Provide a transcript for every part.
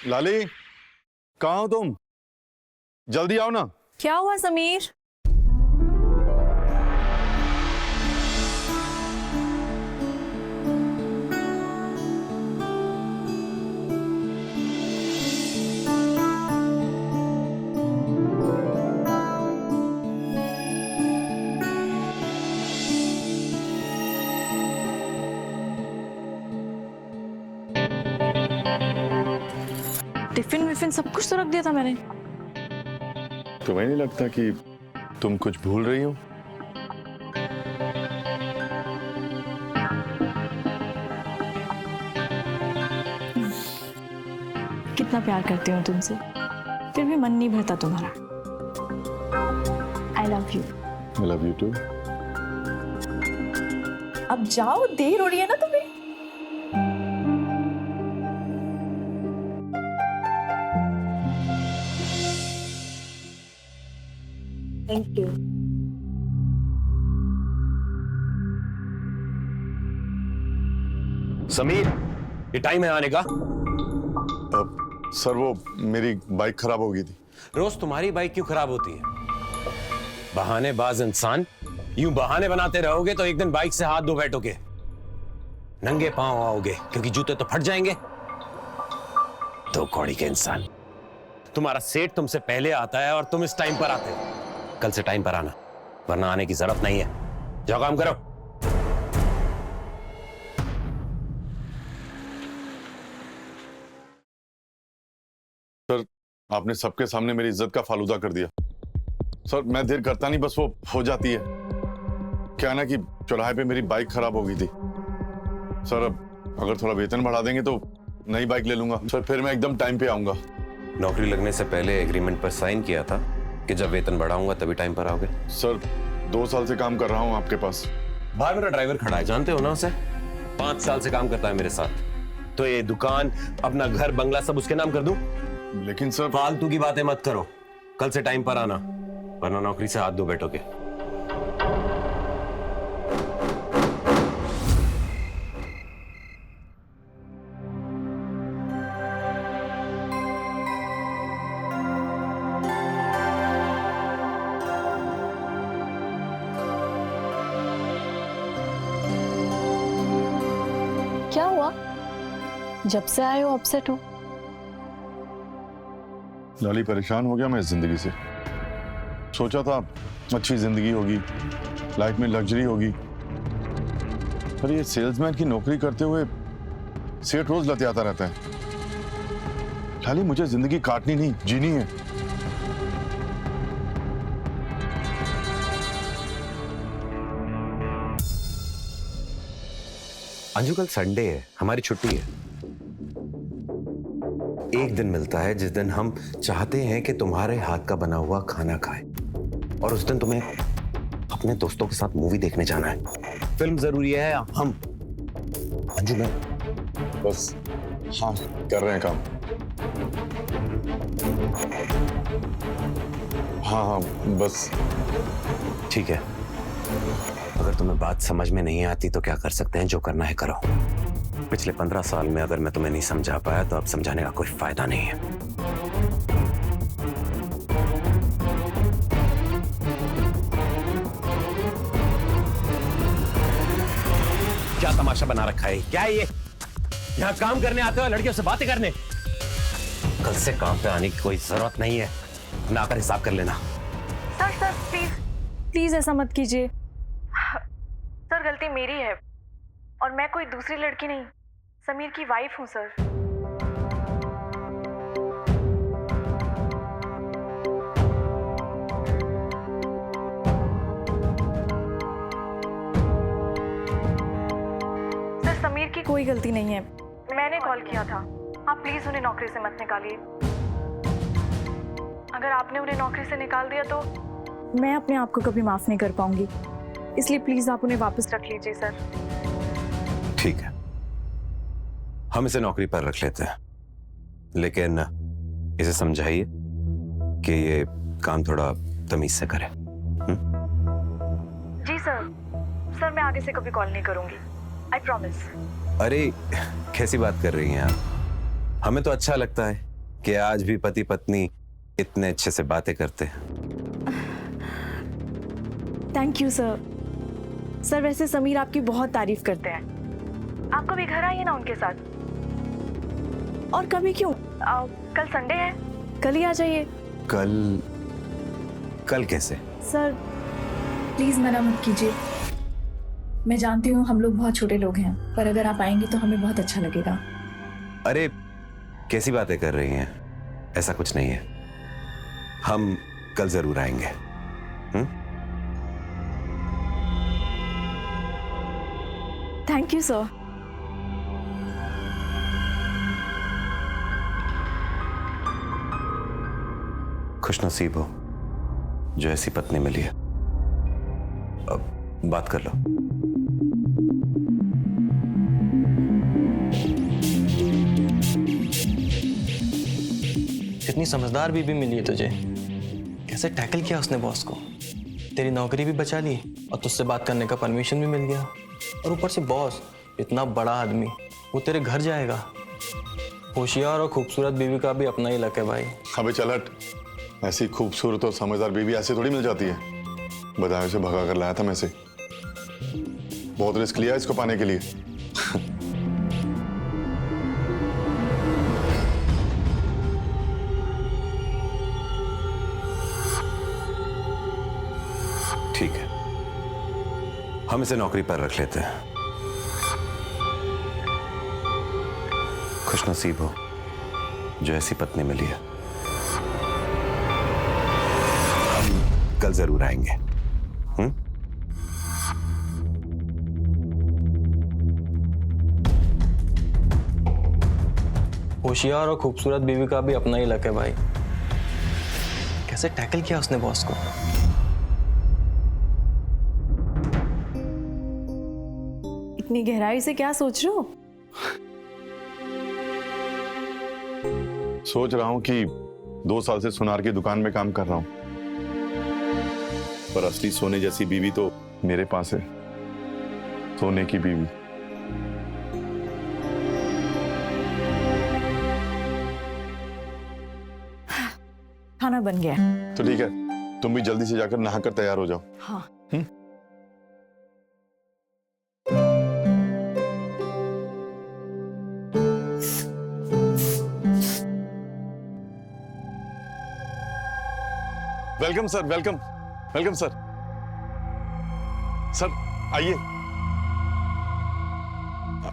लाली, कहाँ हो तुम? जल्दी आओ ना। क्या हुआ समीर? टिफिन विफिन सब कुछ तो रख दिया था मैंने। तुम्हें नहीं लगता कि तुम कुछ भूल रही हो? कितना प्यार करती हूँ तुमसे, फिर भी मन नहीं भरता तुम्हारा। I love you. I love you too. अब जाओ, देर हो रही है ना तुम्हें। Thank you. समीर, ये टाइम है आने का। सर वो मेरी बाइक खराब हो गई थी। रोज तुम्हारी बाइक क्यों खराब होती है? बहानेबाज इंसान, यूं बहाने बनाते रहोगे तो एक दिन बाइक से हाथ धो बैठोगे, नंगे पांव आओगे क्योंकि जूते तो फट जाएंगे। दो कौड़ी के इंसान। तुम्हारा सेठ तुमसे पहले आता है और तुम इस टाइम पर आते हो। कल से टाइम पर आना, वरना आने की जरूरत नहीं है। जाओ काम करो। सर, आपने सबके सामने मेरी इज्जत का फालूदा कर दिया। सर, मैं देर करता नहीं, बस वो हो जाती है। क्या ना कि चौराहे पे मेरी बाइक खराब हो गई थी। सर, अब अगर थोड़ा वेतन बढ़ा देंगे तो नई बाइक ले लूंगा। सर, फिर मैं एकदम टाइम पे आऊंगा। नौकरी लगने से पहले एग्रीमेंट पर साइन किया था कि जब वेतन बढ़ाऊंगा तभी टाइम पर आओगे। सर, 2 साल से काम कर रहा हूँ आपके पास। बाहर मेरा ड्राइवर खड़ा है, जानते हो ना उसे? 5 साल से काम करता है मेरे साथ। तो ये दुकान, अपना घर, बंगला सब उसके नाम कर दूं? लेकिन सर, फालतू की बातें मत करो। कल से टाइम पर आना, वरना नौकरी से हाथ धो बैठोगे। क्या हुआ? जब से आए हो अपसेट हो? लाली, परेशान हो गया मैं इस जिंदगी से। सोचा था अच्छी जिंदगी होगी, लाइफ में लग्जरी होगी, पर ये सेल्समैन की नौकरी करते हुए सेठ रोज लतियाता रहता है। लाली, मुझे जिंदगी काटनी नहीं, जीनी है। अंजू, कल संडे है, हमारी छुट्टी है। एक दिन मिलता है जिस दिन हम चाहते हैं कि तुम्हारे हाथ का बना हुआ खाना खाएं, और उस दिन तुम्हें अपने दोस्तों के साथ मूवी देखने जाना है। फिल्म जरूरी है या हम? अंजू, मैं बस हाँ, कर रहे हैं काम। हाँ हाँ, बस ठीक है। अगर तुम्हें बात समझ में नहीं आती तो क्या कर सकते हैं, जो करना है करो। पिछले 15 साल में अगर मैं तुम्हें नहीं समझा पाया तो अब समझाने का कोई फायदा नहीं है। क्या तमाशा बना रखा है? क्या है ये? यहाँ काम करने आते हो, लड़कियों से बातें करने? कल से काम पे आने की कोई जरूरत नहीं है, ना आकर हिसाब कर लेना। सर प्लीज प्लीज ऐसा मत कीजिए। सर, गलती मेरी है और मैं कोई दूसरी लड़की नहीं, समीर की वाइफ हूँ सर। सर, समीर की कोई गलती नहीं है, मैंने कॉल किया था। आप प्लीज उन्हें नौकरी से मत निकालिए। अगर आपने उन्हें नौकरी से निकाल दिया तो मैं अपने आप को कभी माफ नहीं कर पाऊंगी, इसलिए प्लीज आप उन्हें वापस रख लीजिए सर। ठीक है, हम इसे नौकरी पर रख लेते हैं, लेकिन इसे समझाइए कि ये काम थोड़ा तमीज से करे। जी सर। सर, मैं आगे से कभी कॉल नहीं करूंगी, आई प्रॉमिस। अरे कैसी बात कर रही हैं आप? हमें तो अच्छा लगता है कि आज भी पति पत्नी इतने अच्छे से बातें करते हैं। Thank you sir. सर वैसे समीर आपकी बहुत तारीफ करते हैं। आप कभी घर आइए ना उनके साथ। और कभी क्यों, कल संडे है, कल ही आ जाइए। कल कैसे? सर प्लीज मना मत कीजिए। मैं जानती हूँ हम लोग बहुत छोटे लोग हैं, पर अगर आप आएंगे तो हमें बहुत अच्छा लगेगा। अरे कैसी बातें कर रही हैं, ऐसा कुछ नहीं है। हम कल जरूर आएंगे। Thank you sir. खुशनसीब हो जो ऐसी पत्नी मिली है। अब बात कर लो। कितनी समझदार बीबी मिली है तुझे। कैसे टैकल किया उसने बॉस को। तेरी नौकरी भी बचा ली और तुझसे बात करने का परमिशन भी मिल गया। और ऊपर से बॉस, इतना बड़ा आदमी, वो तेरे घर जाएगा। होशियार और खूबसूरत बीवी का भी अपना ही लक है भाई। अबे चल हट। ऐसी खूबसूरत और समझदार बीवी ऐसे थोड़ी मिल जाती है। बधाई से भगा कर लाया था मैं से। बहुत रिस्क लिया इसको पाने के लिए। ठीक है, हम इसे नौकरी पर रख लेते हैं। खुशनसीब हो जो ऐसी पत्नी मिली है। हम कल जरूर आएंगे। होशियार और खूबसूरत बीवी का भी अपना ही लक है भाई। कैसे टैकल किया उसने बॉस को। इतनी गहराई से क्या सोच रहे हो? सोच रहा हूं कि 2 साल से सुनार की दुकान में काम कर रहा हूं, पर असली सोने जैसी बीवी तो मेरे पास है। सोने की बीवी। खाना बन गया। तो ठीक है, तुम भी जल्दी से जाकर नहाकर तैयार हो जाओ। हाँ। Welcome sir, welcome welcome sir. Sir आइए,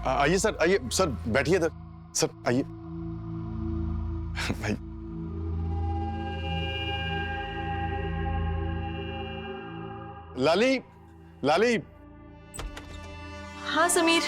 आइए सर, आइए सर, बैठिए इधर। सर आइए। भाई लाली, लाली। हाँ समीर।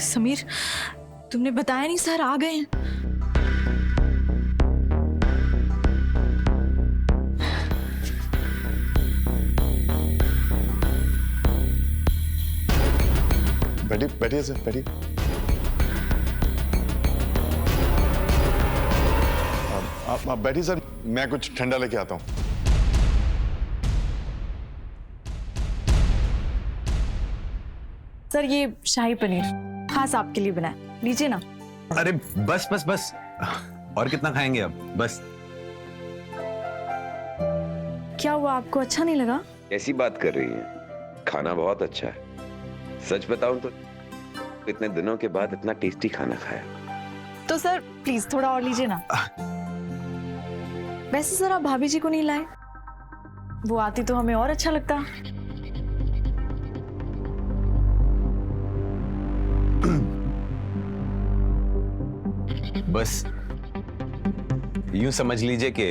समीर, तुमने बताया नहीं सर आ गए हैं। बैठिए, बैठिए सर, बैठिए। आप बैठिए सर, मैं कुछ ठंडा लेके आता हूँ। सर ये शाही पनीर खास आपके लिए बनाया, लीजिए ना। अरे बस बस बस, और कितना खाएंगे अब, बस। क्या हुआ, आपको अच्छा नहीं लगा? कैसी बात कर रही हैं? खाना बहुत अच्छा है। सच बताऊं तो इतने दिनों के बाद इतना टेस्टी खाना खाया। तो सर प्लीज थोड़ा और लीजिए ना। वैसे सर आप भाभी जी को नहीं लाए, वो आती तो हमें और अच्छा लगता। बस यूं समझ लीजिए कि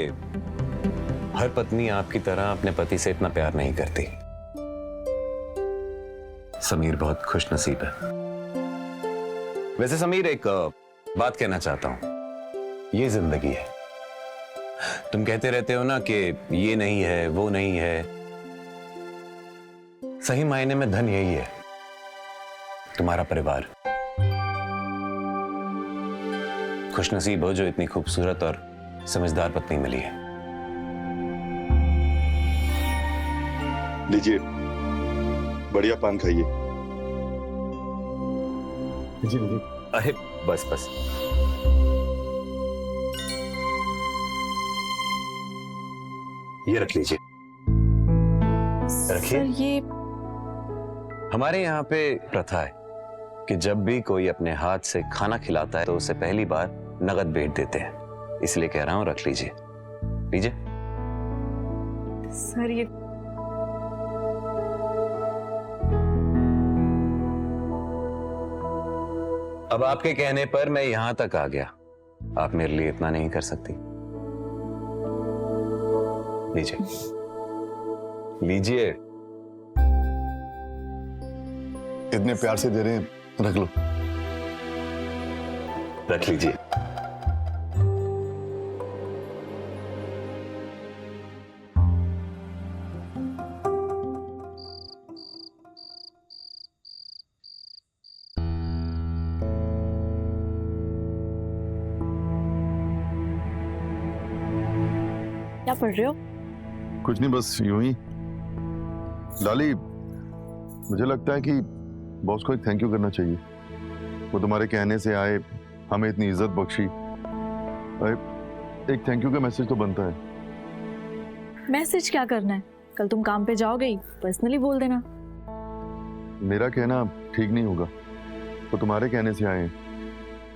हर पत्नी आपकी तरह अपने पति से इतना प्यार नहीं करती। समीर बहुत खुशनसीब है। वैसे समीर, एक बात कहना चाहता हूं। ये जिंदगी है, तुम कहते रहते हो ना कि ये नहीं है, वो नहीं है। सही मायने में धन यही है, तुम्हारा परिवार। खुशनसीब हो जो इतनी खूबसूरत और समझदार पत्नी मिली है। लीजिए, बढ़िया पान खाइए। लीजिए लीजिए। अरे बस बस। ये रख लीजिए। रखिए। सर ये हमारे यहाँ पे प्रथा है कि जब भी कोई अपने हाथ से खाना खिलाता है तो उसे पहली बार नगद भेंट देते हैं। इसलिए कह रहा हूं, रख लीजिए। लीजिए। सर ये अब आपके कहने पर मैं यहां तक आ गया। आप मेरे लिए इतना नहीं कर सकती। लीजिए लीजिए। इतने प्यार से दे रहे हैं, रख लो। रख लीजिए। क्या पढ़ रहे हो? कुछ नहीं, बस यूं ही। लाली, मुझे लगता है कि बॉस को एक थैंक यू करना चाहिए। वो तुम्हारे कहने से आए, हमें इतनी इज्जत बख्शी। एक थैंक यू का मैसेज तो बनता है। मैसेज क्या करना है? कल तुम काम पे जाओगे ही, पर्सनली बोल देना। मेरा कहना ठीक नहीं होगा। वो तुम्हारे कहने से आए,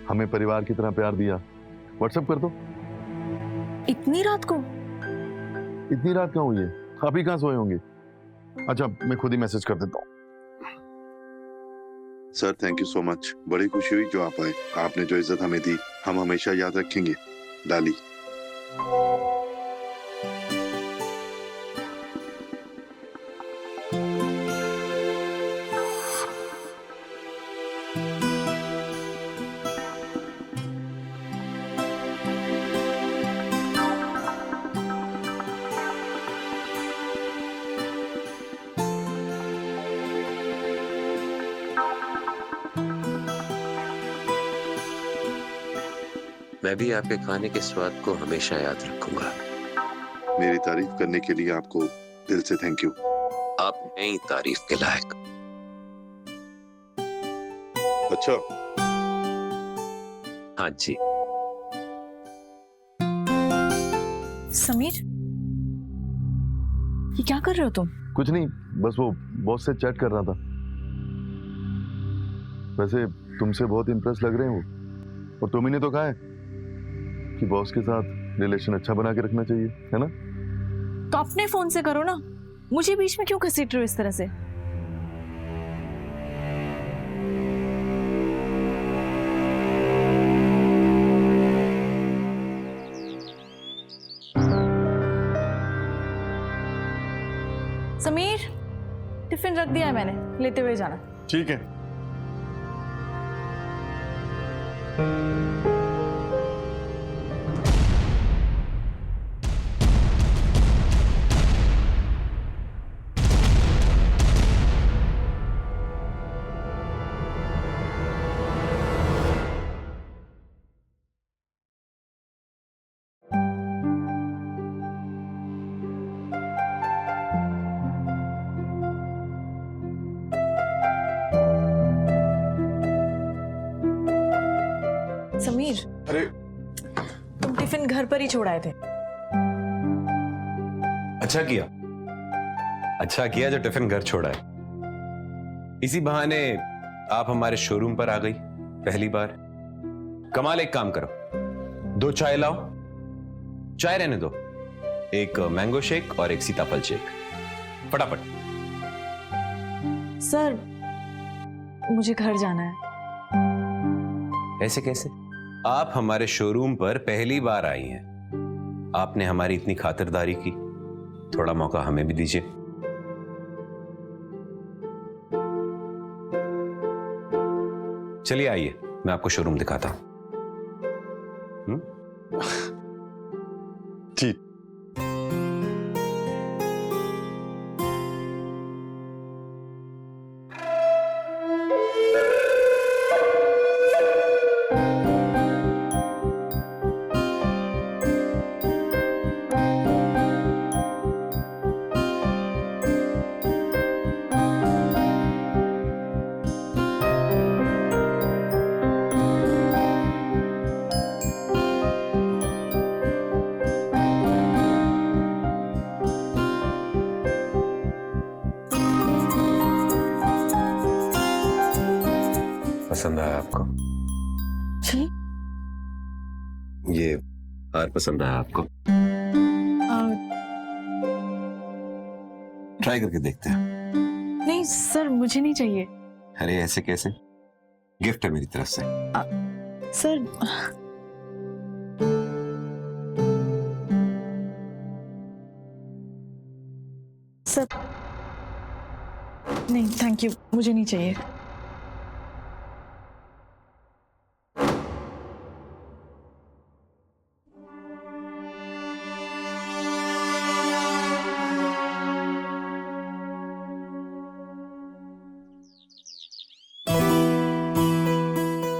हमें परिवार की तरह प्यार दिया। व्हाट्सएप कर दो। इतनी रात को? इतनी रात कहाँ हुई है? आप ही कहाँ सोए होंगे? अच्छा, मैं खुद ही मैसेज कर देता हूँ। Sir thank you so much. बड़ी खुशी हुई जो आप आए। आपने जो इज्जत हमें दी, हम हमेशा याद रखेंगे। लाली। मैं भी आपके खाने के स्वाद को हमेशा याद रखूंगा। मेरी तारीफ करने के लिए आपको दिल से थैंक यू। आप नई तारीफ के लायक। अच्छा, हाँ जी। समीर, ये क्या कर रहे हो तुम? कुछ नहीं, बस वो बॉस से चैट कर रहा था। वैसे तुमसे बहुत इंप्रेस लग रहे हैं वो। और तुम ही ने तो कहा है कि बॉस के साथ रिलेशन अच्छा बना के रखना चाहिए, है ना? तो अपने फोन से करो ना, मुझे बीच में क्यों घसीट रहे हो इस तरह से? समीर, टिफिन रख दिया है मैंने, लेते हुए जाना। ठीक है। समीर, अरे तुम टिफिन घर पर ही छोड़ आए थे। अच्छा किया जो टिफिन घर छोड़ा है। इसी बहाने आप हमारे शोरूम पर आ गई पहली बार। कमाल, एक काम करो, 2 चाय लाओ। चाय रहने दो, एक मैंगो शेक और एक सीताफल शेक, फटाफट। सर, मुझे घर जाना है। ऐसे कैसे? आप हमारे शोरूम पर पहली बार आई हैं। आपने हमारी इतनी खातिरदारी की, थोड़ा मौका हमें भी दीजिए। चलिए आइए, मैं आपको शोरूम दिखाता हूं। जी। पसंद आया आपको? जी। ये हार पसंद आया आपको? ट्राई करके देखते हैं। नहीं सर, मुझे नहीं चाहिए। अरे ऐसे कैसे? गिफ्ट है मेरी तरफ से। सर सर नहीं, थैंक यू, मुझे नहीं चाहिए।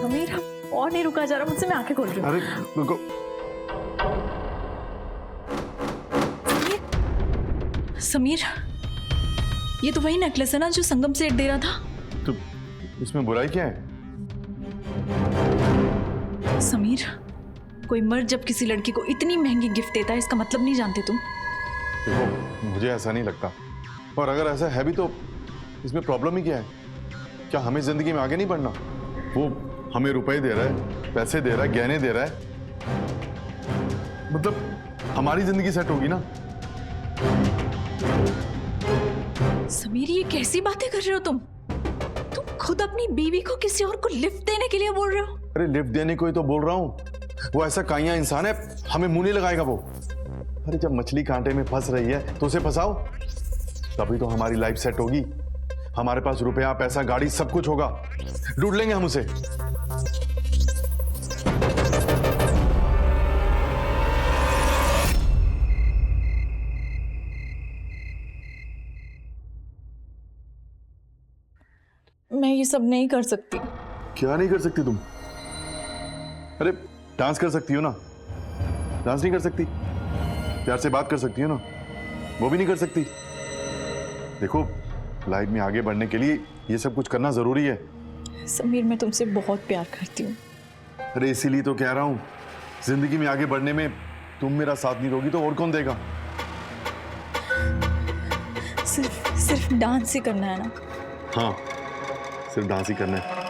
समीर, हम और नहीं रुका जा रहा मुझसे, मैं आंखें खोल रही हूँ। अरे रुको। समीर, ये तो वही नेकलेस है ना जो संगम सेठ दे रहा था? तो इसमें बुराई क्या है? समीर, कोई मर्द जब किसी लड़की को इतनी महंगी गिफ्ट देता है, इसका मतलब नहीं जानते तुम? देखो, मुझे ऐसा नहीं लगता, और अगर ऐसा है भी तो इसमें प्रॉब्लम ही क्या है? क्या हमें जिंदगी में आगे नहीं बढ़ना? वो हमें रुपए दे रहा है, पैसे दे रहा है, गहने दे रहा है, मतलब हमारी जिंदगी सेट होगी ना। समीर, ये कैसी बातें कर रहे हो तुम खुद अपनी बीवी को किसी और को लिफ्ट देने के लिए बोल रहे हो? अरे लिफ्ट देने को ही तो बोल रहा हूँ, वो ऐसा काइया इंसान है, हमें मुंह नहीं लगाएगा वो। अरे जब मछली कांटे में फंस रही है तो उसे फंसाओ, तभी तो हमारी लाइफ सेट होगी। हमारे पास रुपया, पैसा, गाड़ी, सब कुछ होगा, ढूंढ लेंगे हम उसे। मैं ये सब नहीं कर सकती। क्या नहीं कर सकती तुम? अरे डांस कर सकती हो ना? डांस नहीं कर सकती? प्यार से बात कर सकती हो ना? वो भी नहीं कर सकती? देखो, लाइफ में आगे बढ़ने के लिए ये सब कुछ करना जरूरी है। समीर, मैं तुमसे बहुत प्यार करती हूँ। अरे इसीलिए तो कह रहा हूँ, जिंदगी में आगे बढ़ने में तुम मेरा साथ नहीं दोगी तो और कौन देगा? सिर्फ डांस ही करना है ना? हाँ, सिर्फ डांस ही करना है।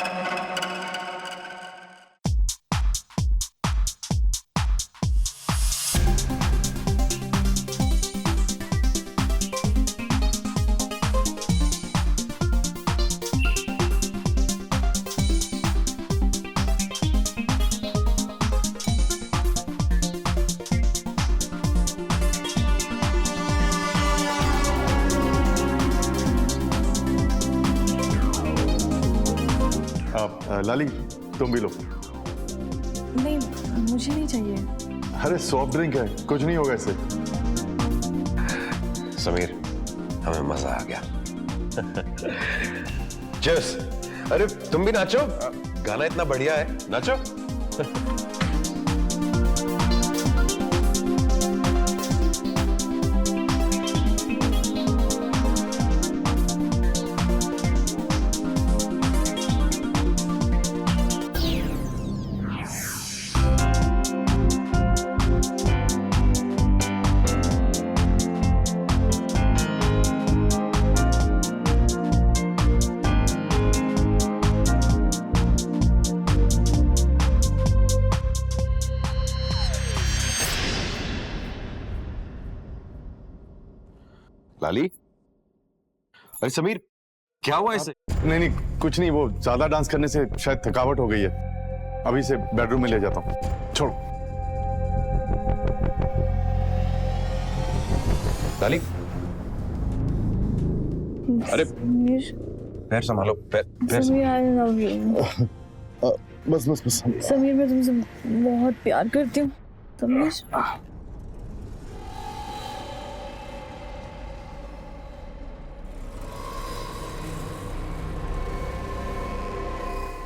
लाली, तुम भी लो। नहीं, मुझे नहीं चाहिए। अरे सॉफ्ट ड्रिंक है, कुछ नहीं होगा इससे। समीर, हमें मजा आ गया। चीयर्स। अरे तुम भी नाचो, गाना इतना बढ़िया है, नाचो। लाली, अरे समीर, क्या हुआ इसे? नहीं, कुछ नहीं, वो ज्यादा डांस करने से शायद थकावट हो गई है। अभी से बेडरूम में ले जाता हूँ, छोड़ो। लाली, अरे पैर संभालो, पैर समीर, आई लव यू। बस बस बस। समीर, मैं तुमसे बहुत प्यार करती हूँ। समीर,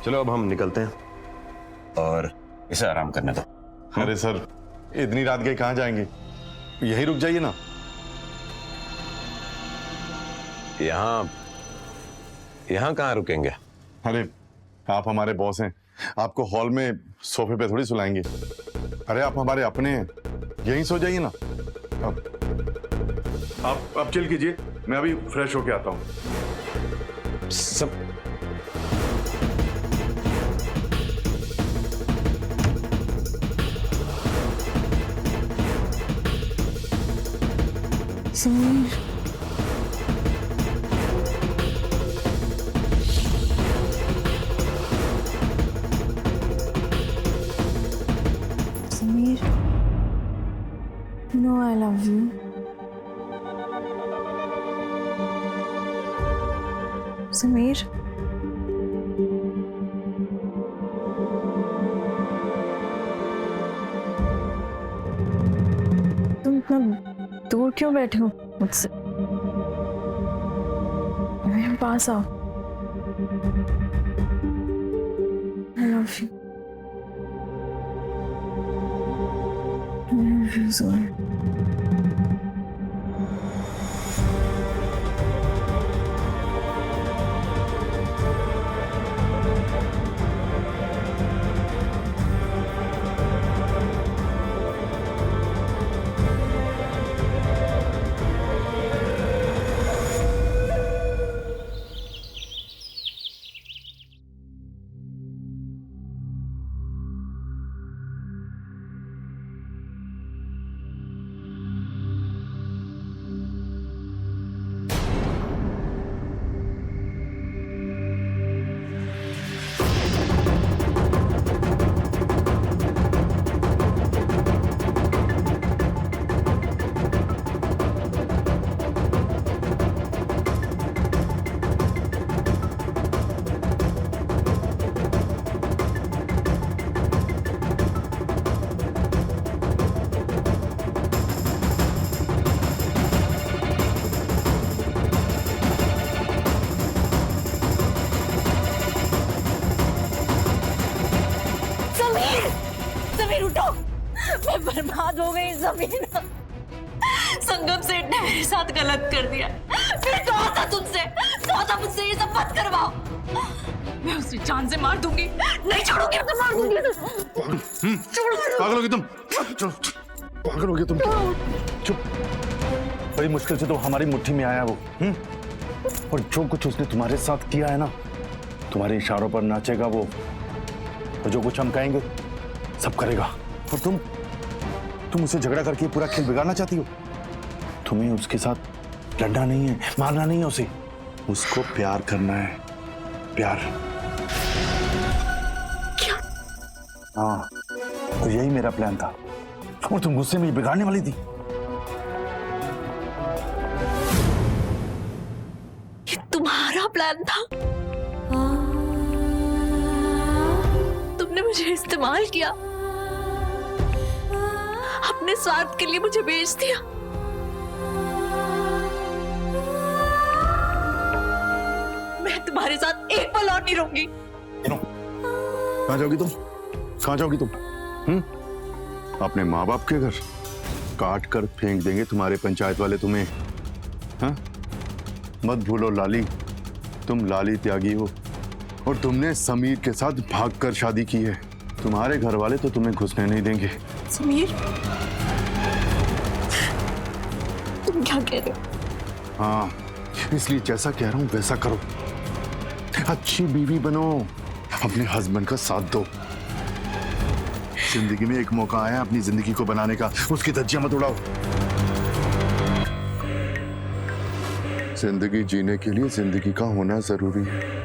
चलो अब हम निकलते हैं और इसे आराम करने दो। अरे सर, इतनी रात गए कहाँ जाएंगे? यहीं रुक जाइए ना। यहाँ कहाँ रुकेंगे? अरे आप हमारे बॉस हैं, आपको हॉल में सोफे पे थोड़ी सुलाएंगे। अरे आप हमारे अपने हैं, यहीं सो जाइए ना। आप चिल कीजिए, मैं अभी फ्रेश होके आता हूँ। सब Sameer, Sameer, no I love you. Sameer, तुम इतना दूर क्यों बैठे हो मुझसे? मेरे पास आओ। I love you. I love you so much. Sameer उठो, मैं बर्बाद हो गई। समीर, संगम सेठ ने मेरे साथ गलत कर दिया। फिर कहा था तुमसे, कहा था मुझसे ये सब मत करवाओ। मैं उसे जान से मार दूंगी, नहीं छोड़ूंगी, उसे मार दूंगी। पागल होगी तुम, पागल होगी तुम। चुप। बड़ी मुश्किल से तो हमारी मुट्ठी में आया वो। और जो कुछ उसने तुम्हारे साथ किया है ना, तुम्हारे इशारों पर नाचेगा वो, और जो कुछ हम कहेंगे सब करेगा। और तुम उससे झगड़ा करके पूरा खेल बिगाड़ना चाहती हो। तुम्हें उसके साथ लड़ना नहीं है, मारना नहीं है उसे, उसको प्यार करना है। प्यार। क्या? हाँ, तो यही मेरा प्लान था, और तुम गुस्से में ही बिगाड़ने वाली थी। ये तुम्हारा प्लान था? तुमने मुझे इस्तेमाल किया, अपने स्वार्थ के लिए मुझे बेच दिया। मैं तुम्हारे साथ एक पल और नहीं रहूंगी। कहाँ जाओगी तुम? कहाँ जाओगी तुम? अपने माँ बाप के घर? काट कर फेंक देंगे तुम्हारे पंचायत वाले तुम्हें। हाँ? मत भूलो लाली, तुम लाली त्यागी हो, और तुमने समीर के साथ भागकर शादी की है। तुम्हारे घर वाले तो तुम्हें घुसने नहीं देंगे। समीर, तुम क्या कह रहे हो? हाँ, इसलिए जैसा कह रहा हूं वैसा करो। अच्छी बीवी बनो, अपने हस्बैंड का साथ दो। जिंदगी में एक मौका आया अपनी जिंदगी को बनाने का, उसकी धज्जियां मत उड़ाओ। जिंदगी जीने के लिए जिंदगी का होना जरूरी है।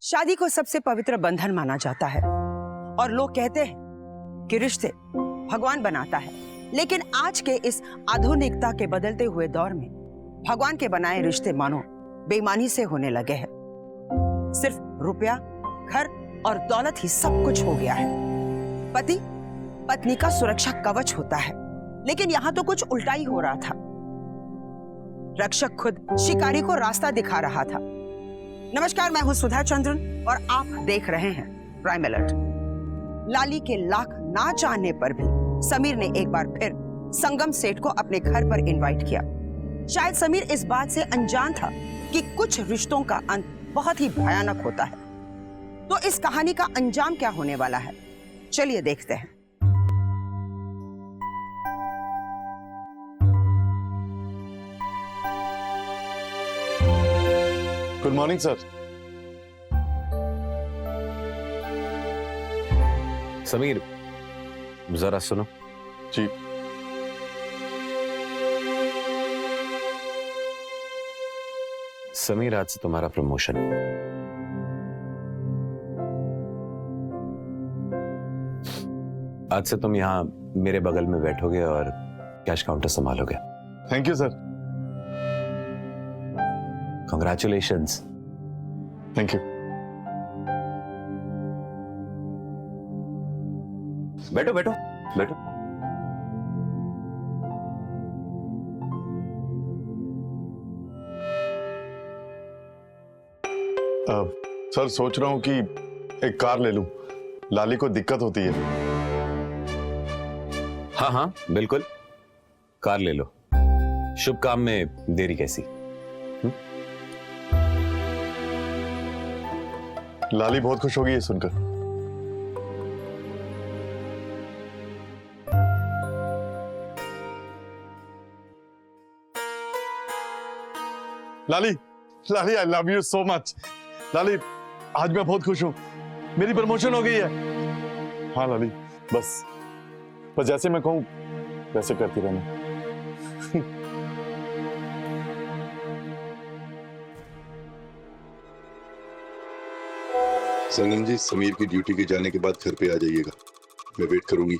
शादी को सबसे पवित्र बंधन माना जाता है और लोग कहते हैं कि रिश्ते भगवान बनाता है। लेकिन आज के इस आधुनिकता के बदलते हुए दौर में भगवान के बनाए रिश्ते मानो बेईमानी से होने लगे हैं। सिर्फ रुपया, घर और दौलत ही सब कुछ हो गया है। पति पत्नी का सुरक्षा कवच होता है, लेकिन यहाँ तो कुछ उल्टा ही हो रहा था। रक्षक खुद शिकारी को रास्ता दिखा रहा था। नमस्कार, मैं हूं सुधा चंद्रन और आप देख रहे हैं प्राइम अलर्ट। लाली के लाख ना चाहने पर भी समीर ने एक बार फिर संगम सेठ को अपने घर पर इनवाइट किया। शायद समीर इस बात से अनजान था कि कुछ रिश्तों का अंत बहुत ही भयानक होता है। तो इस कहानी का अंजाम क्या होने वाला है, चलिए देखते हैं। Good morning sir. समीर, जरा सुनो। जी। समीर, आज से तुम्हारा प्रमोशन। आज से तुम यहाँ मेरे बगल में बैठोगे और कैश काउंटर संभालोगे। Thank you sir. Congratulations. Thank you. बैठो बैठो बैठो। सर सोच रहा हूं कि एक कार ले लूं, लाली को दिक्कत होती है। हाँ हाँ बिल्कुल, कार ले लो। शुभ काम में देरी कैसी। लाली बहुत खुश होगी ये सुनकर। Lali, Lali I love you so much. Lali, आज मैं बहुत खुश हूं, मेरी प्रमोशन हो गई है। हाँ लाली, बस जैसे मैं कहूं वैसे करती रहना। संगम जी, समीर की ड्यूटी के जाने के बाद घर पे आ जाइएगा, मैं वेट करूंगी।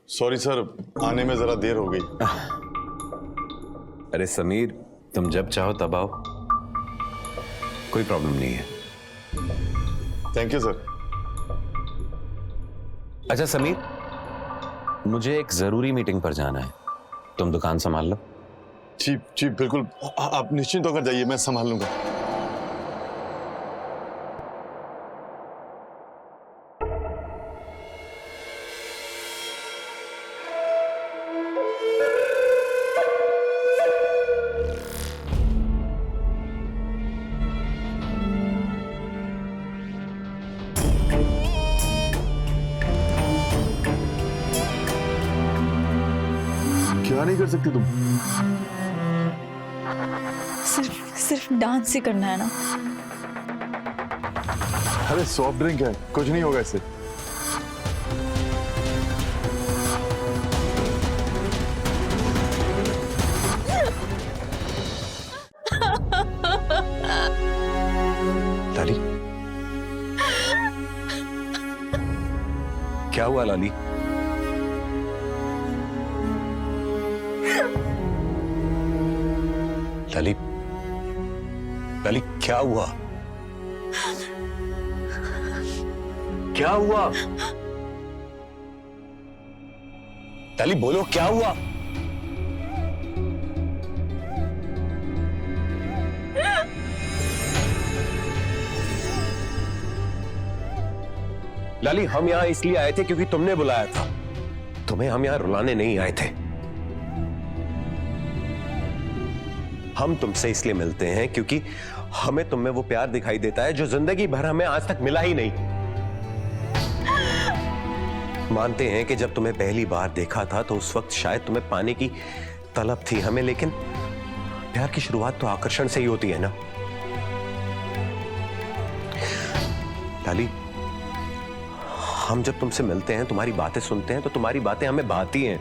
सॉरी सर, आने में जरा देर हो गई। अरे समीर, तुम जब चाहो तब आओ, कोई प्रॉब्लम नहीं है। Thank you sir. अच्छा समीर, मुझे एक जरूरी मीटिंग पर जाना है, तुम दुकान संभाल लो। जी जी बिल्कुल, आप निश्चिंत होकर जाइए, मैं संभाल लूंगा। क्या नहीं कर सकती तुम? सिर्फ डांस ही करना है ना। अरे सॉफ्ट ड्रिंक है, कुछ नहीं होगा इससे। लाली, क्या हुआ लाली? लाली, लाली क्या हुआ? क्या हुआ? लाली बोलो, क्या हुआ? लाली, हम यहां इसलिए आए थे क्योंकि तुमने बुलाया था। तुम्हें हम यहां रुलाने नहीं आए थे। हम तुमसे इसलिए मिलते हैं क्योंकि हमें तुम में वो प्यार दिखाई देता है जो जिंदगी भर हमें आज तक मिला ही नहीं। मानते हैं कि जब तुम्हें पहली बार देखा था तो उस वक्त शायद तुम्हें पाने की तलब थी हमें, लेकिन प्यार की शुरुआत तो आकर्षण से ही होती है ना। लाली, हम जब तुमसे मिलते हैं, तुम्हारी बातें सुनते हैं, तो तुम्हारी बातें हमें भाती हैं,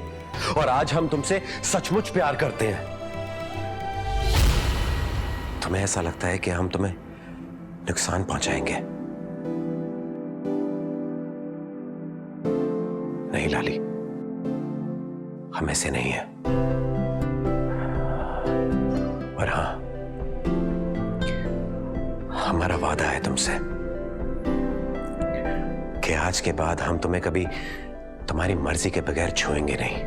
और आज हम तुमसे सचमुच प्यार करते हैं। तुम्हें ऐसा लगता है कि हम तुम्हें नुकसान पहुंचाएंगे। नहीं लाली, हम ऐसे नहीं हैं। और हाँ, हमारा वादा है तुमसे कि आज के बाद हम तुम्हें कभी तुम्हारी मर्जी के बगैर छुएंगे नहीं।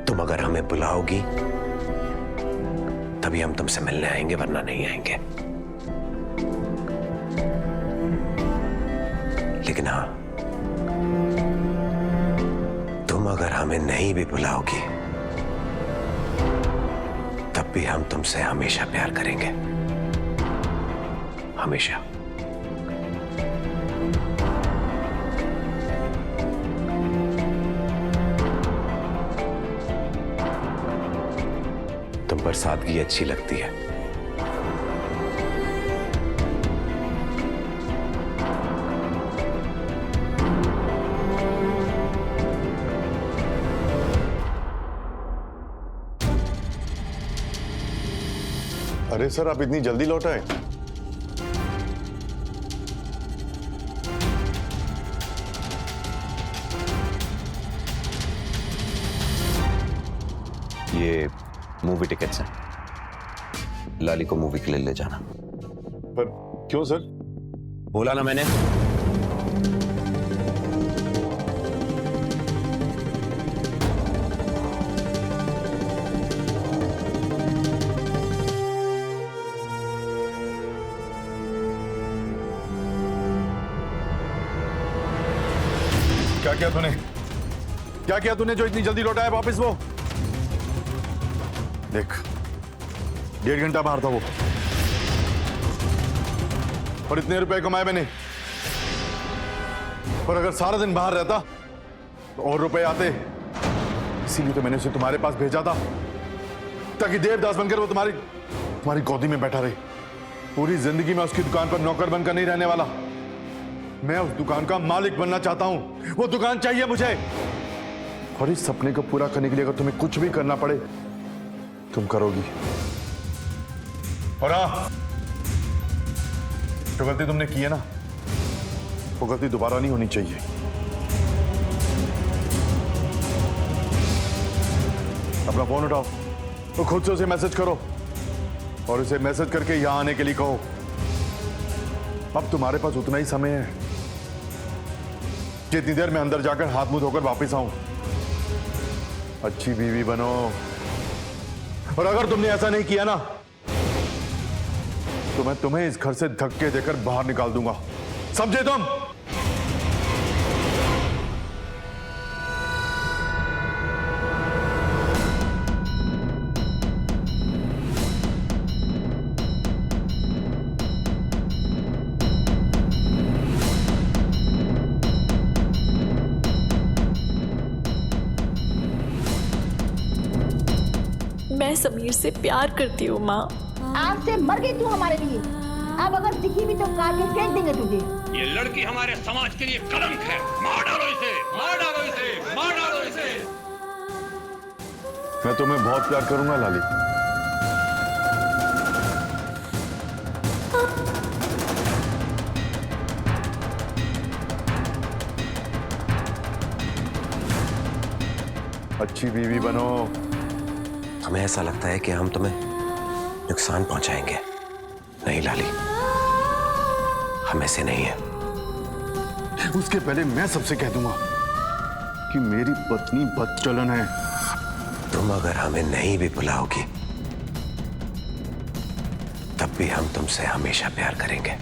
तुम अगर हमें बुलाओगी तभी हम तुमसे मिलने आएंगे, वरना नहीं आएंगे। लेकिन हाँ, तुम अगर हमें नहीं भी बुलाओगी तब भी हम तुमसे हमेशा प्यार करेंगे, हमेशा। तुम पर सादगी अच्छी लगती है। अरे सर, आप इतनी जल्दी लौट आए? ये मूवी टिकट्स हैं, लाली को मूवी के लिए ले जाना। पर क्यों सर? बोला ना मैंने। क्या किया तूने? क्या किया तूने जो इतनी जल्दी लौटाया वापस? वो देख, 1.5 घंटा बाहर था वो, और इतने रुपए कमाए मैंने। और अगर सारा दिन बाहर रहता तो और रुपए आते। इसीलिए तो मैंने उसे तुम्हारे पास भेजा था, ताकि देवदास बनकर वो तुम्हारी गोदी में बैठा रहे। पूरी जिंदगी में उसकी दुकान पर नौकर बनकर नहीं रहने वाला। मैं उस दुकान का मालिक बनना चाहता हूं। वो दुकान चाहिए मुझे। और इस सपने को पूरा करने के लिए अगर तुम्हें कुछ भी करना पड़े, तुम करोगी। और हाँ, जो गलती तुमने की है ना, वो गलती दोबारा नहीं होनी चाहिए। अपना फोन उठाओ, तो खुद से उसे मैसेज करो, और उसे मैसेज करके यहां आने के लिए कहो। अब तुम्हारे पास उतना ही समय है जितनी देर में अंदर जाकर हाथ मुंह धोकर वापस आऊं। अच्छी बीवी बनो। और अगर तुमने ऐसा नहीं किया ना, तो मैं तुम्हें इस घर से धक्के देकर बाहर निकाल दूंगा, समझे तुम? मैं समीर से प्यार करती हूँ माँ। आग से मर गई तू हमारे लिए। अब अगर दिखी भी तो काट के फेंक देंगे तुझे। ये लड़की हमारे समाज के लिए कलंक है। मार डालो इसे, मार डालो इसे, मार डालो इसे। मैं तुम्हें बहुत प्यार करूंगा लाली। अच्छी बीवी बनो। हमें ऐसा लगता है कि हम तुम्हें नुकसान पहुंचाएंगे। नहीं लाली, हम ऐसे नहीं हैं। उसके पहले मैं सबसे कह दूंगा कि मेरी पत्नी बदचलन है। तुम अगर हमें नहीं भी बुलाओगी तब भी हम तुमसे हमेशा प्यार करेंगे।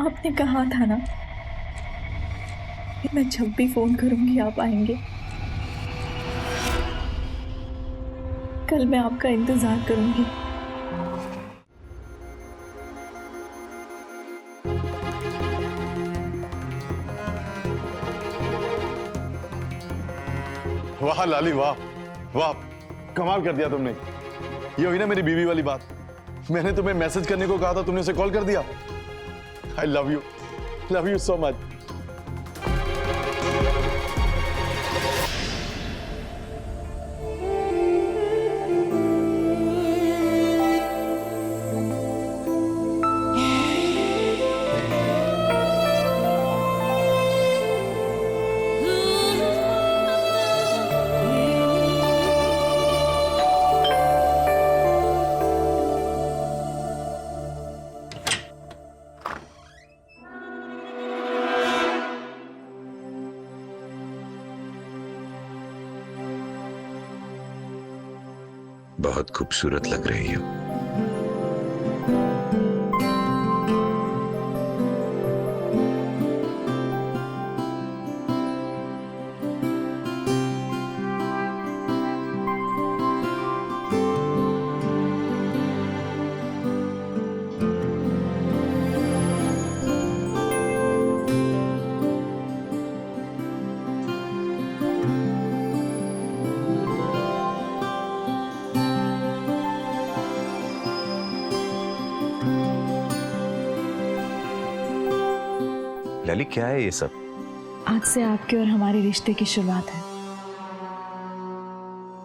आपने कहा था ना कि मैं जब भी फोन करूंगी आप आएंगे। कल मैं आपका इंतजार करूंगी। वाह लाली वाह वाह, कमाल कर दिया तुमने। ये हुई ना मेरी बीवी वाली बात। मैंने तुम्हें मैसेज करने को कहा था, तुमने उसे कॉल कर दिया। आई लव यू सो मच। बहुत खूबसूरत लग रही हो। ललित, क्या है ये सब? आज से आपके और हमारे रिश्ते की शुरुआत है।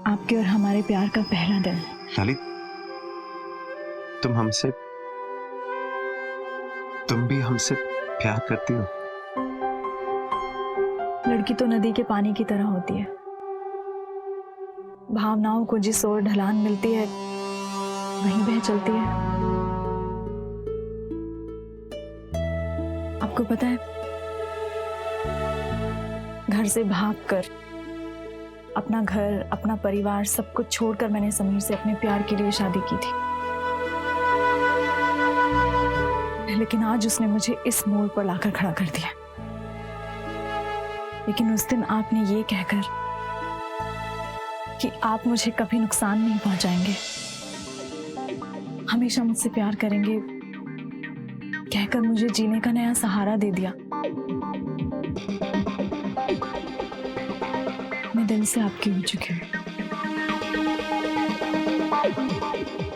आपके और हमारे प्यार का पहला दिन। ललित, तुम भी हमसे प्यार करती हो? लड़की तो नदी के पानी की तरह होती है। भावनाओं को जिस ओर ढलान मिलती है वहीं बह चलती है। आपको पता है, घर से भागकर अपना घर, अपना परिवार सब कुछ छोड़कर मैंने समीर से अपने प्यार के लिए शादी की थी। लेकिन आज उसने मुझे इस मोड़ पर लाकर खड़ा कर दिया। लेकिन उस दिन आपने ये कहकर कि आप मुझे कभी नुकसान नहीं पहुंचाएंगे, हमेशा मुझसे प्यार करेंगे, कहकर मुझे जीने का नया सहारा दे दिया। मैं दिल से आपकी हो चुकी हूँ।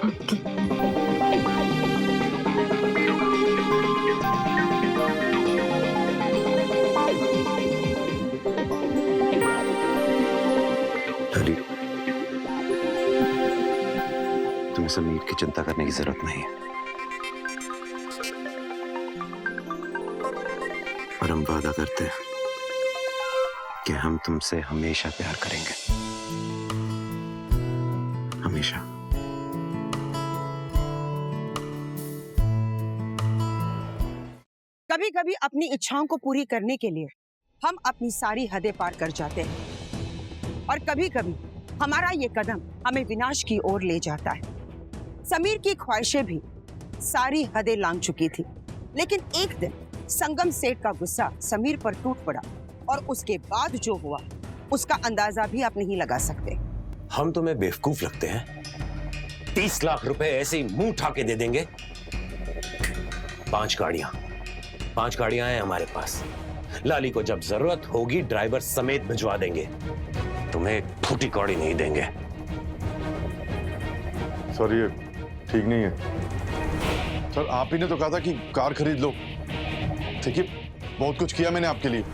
आपकी। ललित, तुम्हें समीर की चिंता करने की जरूरत नहीं है। और हम वादा करते हैं कि हम तुमसे हमेशा प्यार करेंगे, हमेशा। कभी कभी अपनी इच्छाओं को पूरी करने के लिए हम अपनी सारी हदें पार कर जाते हैं, और कभी कभी हमारा ये कदम हमें विनाश की ओर ले जाता है। समीर की ख्वाहिशें भी सारी हदें लांघ चुकी थी, लेकिन एक दिन संगम सेठ का गुस्सा समीर पर टूट पड़ा, और उसके बाद जो हुआ उसका अंदाजा भी आप नहीं लगा सकते। हम तुम्हें बेवकूफ लगते हैं? 30 लाख रुपए ऐसे ही मुंह उठा के दे देंगे? 5 गाड़ियां हैं हमारे पास। लाली को जब जरूरत होगी ड्राइवर समेत भिजवा देंगे। तुम्हें एक फूटी कौड़ी नहीं देंगे। सर ये ठीक नहीं है। सर आप ही ने तो कहा था कि कार खरीद लो। देखिए बहुत कुछ किया मैंने आपके लिए।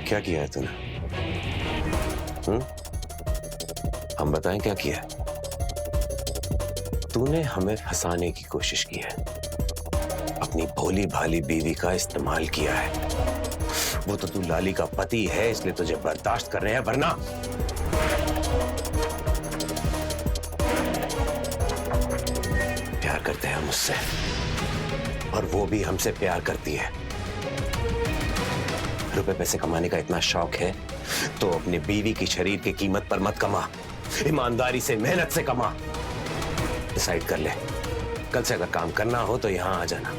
क्या किया है तूने? हम बताएं क्या किया? तूने हमें फंसाने की कोशिश की है, अपनी भोली भाली बीवी का इस्तेमाल किया है। वो तो तू लाली का पति है इसलिए तुझे बर्दाश्त कर रहे हैं, वरना प्यार करते हैं मुझसे और वो भी हमसे प्यार करती है। रुपए पैसे कमाने का इतना शौक है तो अपनी बीवी की शरीर की कीमत पर मत कमा, ईमानदारी से मेहनत से कमा। डिसाइड कर ले कल से अगर काम करना हो तो यहाँ आ जाना,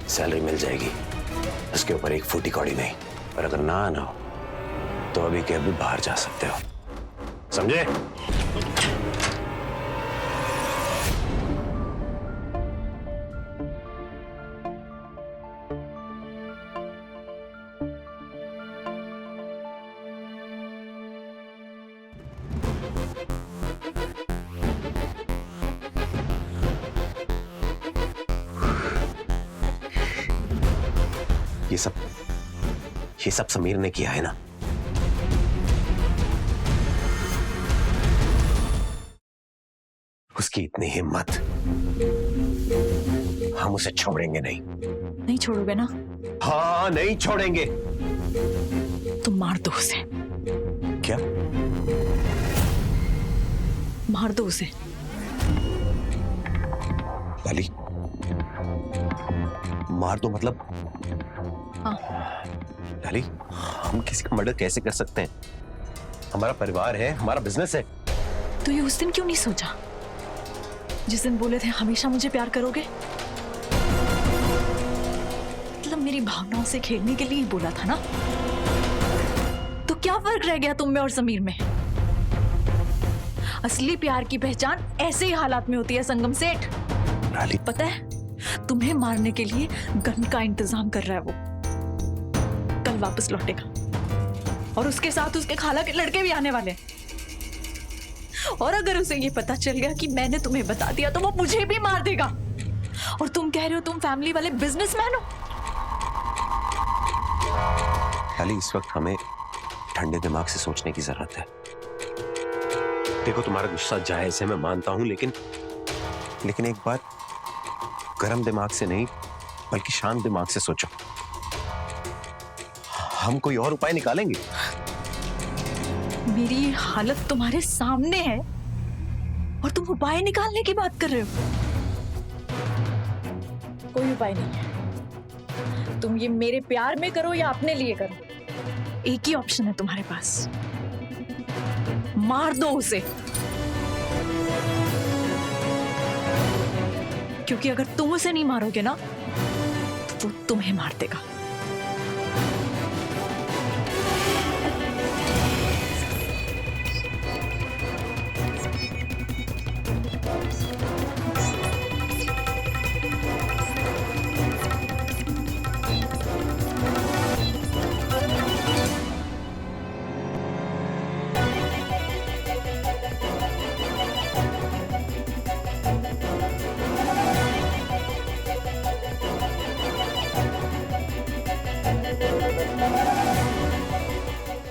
सैलरी मिल जाएगी, उसके ऊपर एक फूटी कौड़ी नहीं। और अगर ना आना हो तो अभी के अभी बाहर जा सकते हो, समझे? ये सब समीर ने किया है ना? उसकी इतनी हिम्मत, हम उसे छोड़ेंगे नहीं। नहीं छोड़ोगे ना? हाँ, नहीं छोड़ेंगे। तुम मार दो उसे। क्या? मार दो उसे। लाली, मार दो मतलब? हाँ। लाली, हम किसी का मर्डर कैसे कर सकते हैं? हमारा परिवार है, हमारा बिजनेस है। तो ये उस दिन क्यों नहीं सोचा जिस दिन बोले थे हमेशा मुझे प्यार करोगे? मतलब मेरी भावनाओं से खेलने के लिए ही बोला था ना? तो क्या फर्क रह गया तुम में और समीर में? असली प्यार की पहचान ऐसे ही हालात में होती है संगम सेठ। लाली, पता है तुम्हें मारने के लिए गन का इंतजाम कर रहा है वो। कल वापस लौटेगा और उसके साथ उसके खाला के लड़के भी आने वाले हैं। और अगर उसे ये पता चल गया कि मैंने तुम्हें बता दिया तो वो मुझे भी मार देगा। और तुम कह रहे हो तुम फैमिली वाले बिजनेसमैन हो। लाली, इस वक्त हमें ठंडे दिमाग से सोचने की जरूरत है। देखो, तुम्हारा गुस्सा जायज है, मैं मानता हूं, लेकिन एक बार गर्म दिमाग से नहीं बल्कि शांत दिमाग से सोचो। हम कोई और उपाय निकालेंगे। मेरी हालत तुम्हारे सामने है और तुम उपाय निकालने की बात कर रहे हो। कोई उपाय नहीं है। तुम ये मेरे प्यार में करो या अपने लिए करो, एक ही ऑप्शन है तुम्हारे पास। मार दो उसे, क्योंकि अगर तुम उसे नहीं मारोगे ना तो वो तुम्हें मार देगा।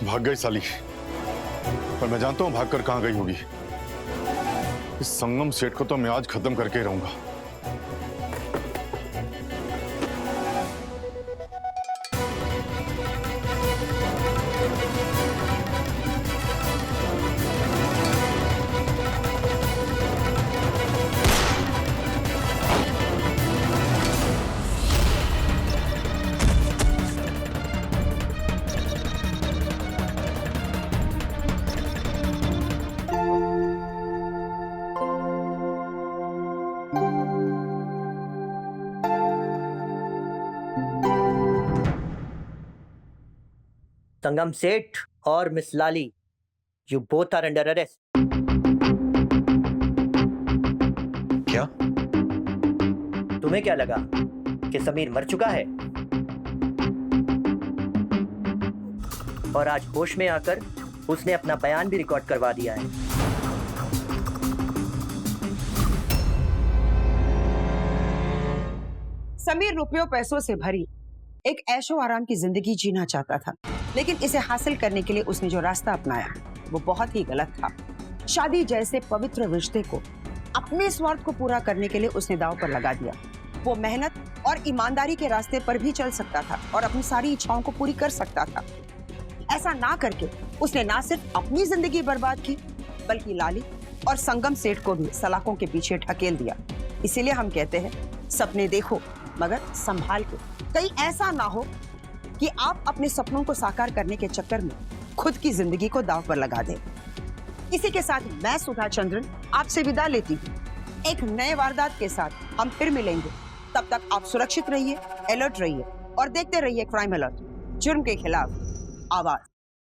भाग गई साली, पर मैं जानता हूं भागकर कहां गई होगी। इस संगम सेठ को तो मैं आज खत्म करके ही रहूंगा। संगम सेठ और miss Lali, you both are under arrest. क्या? तुम्हें क्या लगा कि समीर मर चुका है और आज होश में आकर उसने अपना बयान भी रिकॉर्ड करवा दिया है। समीर रुपयों पैसों से भरी एक ऐशो आराम की जिंदगी जीना चाहता था, लेकिन इसे हासिल करने के लिए उसने जो रास्ता अपनाया वो बहुत ही गलत था। शादी जैसे पवित्र रिश्ते को अपने स्वार्थ को पूरा करने के लिए उसने दांव पर लगा दिया। वो मेहनत और ईमानदारी के रास्ते पर भी चल सकता था और अपनी सारी इच्छाओं को पूरी कर सकता था। ऐसा ना करके उसने ना सिर्फ अपनी जिंदगी बर्बाद की बल्कि लाली और संगम सेठ को भी सलाखों के पीछे ढकेल दिया। इसीलिए हम कहते हैं सपने देखो मगर संभाल के, कहीं ऐसा ना हो कि आप अपने सपनों को साकार करने के चक्कर में खुद की जिंदगी को दांव पर लगा दें। इसी के साथ मैं सुधा चंद्रन आपसे विदा लेती हूँ। एक नए वारदात के साथ हम फिर मिलेंगे। तब तक आप सुरक्षित रहिए, अलर्ट रहिए और देखते रहिए क्राइम अलर्ट, जुर्म के खिलाफ आवाज।